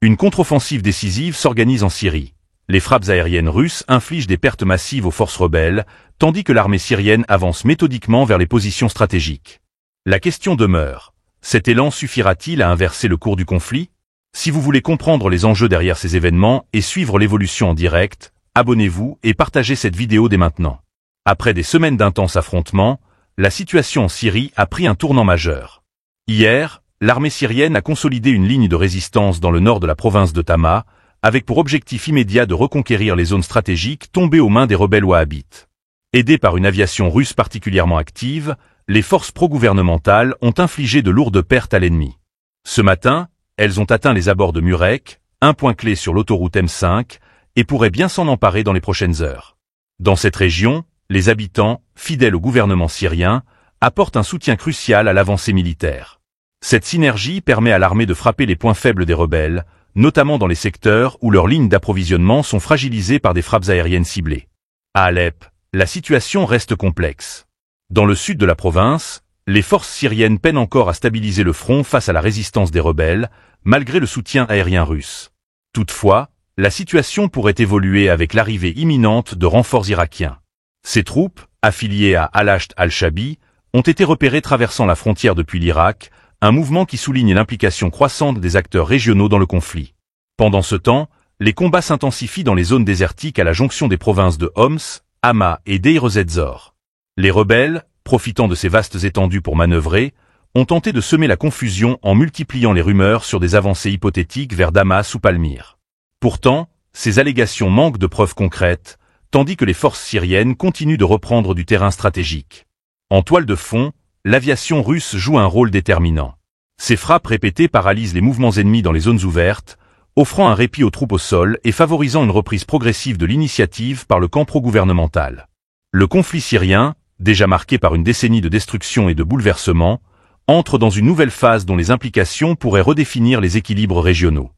Une contre-offensive décisive s'organise en Syrie. Les frappes aériennes russes infligent des pertes massives aux forces rebelles, tandis que l'armée syrienne avance méthodiquement vers les positions stratégiques. La question demeure. Cet élan suffira-t-il à inverser le cours du conflit? Si vous voulez comprendre les enjeux derrière ces événements et suivre l'évolution en direct, abonnez-vous et partagez cette vidéo dès maintenant. Après des semaines d'intenses affrontements, la situation en Syrie a pris un tournant majeur. Hier, l'armée syrienne a consolidé une ligne de résistance dans le nord de la province de Tama, avec pour objectif immédiat de reconquérir les zones stratégiques tombées aux mains des rebelles wahhabites. Aidées par une aviation russe particulièrement active, les forces pro-gouvernementales ont infligé de lourdes pertes à l'ennemi. Ce matin, elles ont atteint les abords de Murek, un point clé sur l'autoroute M5, et pourraient bien s'en emparer dans les prochaines heures. Dans cette région, les habitants, fidèles au gouvernement syrien, apportent un soutien crucial à l'avancée militaire. Cette synergie permet à l'armée de frapper les points faibles des rebelles, notamment dans les secteurs où leurs lignes d'approvisionnement sont fragilisées par des frappes aériennes ciblées. À Alep, la situation reste complexe. Dans le sud de la province, les forces syriennes peinent encore à stabiliser le front face à la résistance des rebelles, malgré le soutien aérien russe. Toutefois, la situation pourrait évoluer avec l'arrivée imminente de renforts irakiens. Ces troupes, affiliées à Al-Asht al-Shabi, ont été repérées traversant la frontière depuis l'Irak, un mouvement qui souligne l'implication croissante des acteurs régionaux dans le conflit. Pendant ce temps, les combats s'intensifient dans les zones désertiques à la jonction des provinces de Homs, Hama et Deir ez-Zor. Les rebelles, profitant de ces vastes étendues pour manœuvrer, ont tenté de semer la confusion en multipliant les rumeurs sur des avancées hypothétiques vers Damas ou Palmyre. Pourtant, ces allégations manquent de preuves concrètes, tandis que les forces syriennes continuent de reprendre du terrain stratégique. En toile de fond, l'aviation russe joue un rôle déterminant. Ces frappes répétées paralysent les mouvements ennemis dans les zones ouvertes, offrant un répit aux troupes au sol et favorisant une reprise progressive de l'initiative par le camp pro-gouvernemental. Le conflit syrien, déjà marqué par une décennie de destruction et de bouleversements, entre dans une nouvelle phase dont les implications pourraient redéfinir les équilibres régionaux.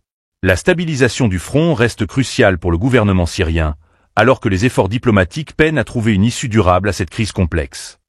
La stabilisation du front reste cruciale pour le gouvernement syrien, alors que les efforts diplomatiques peinent à trouver une issue durable à cette crise complexe.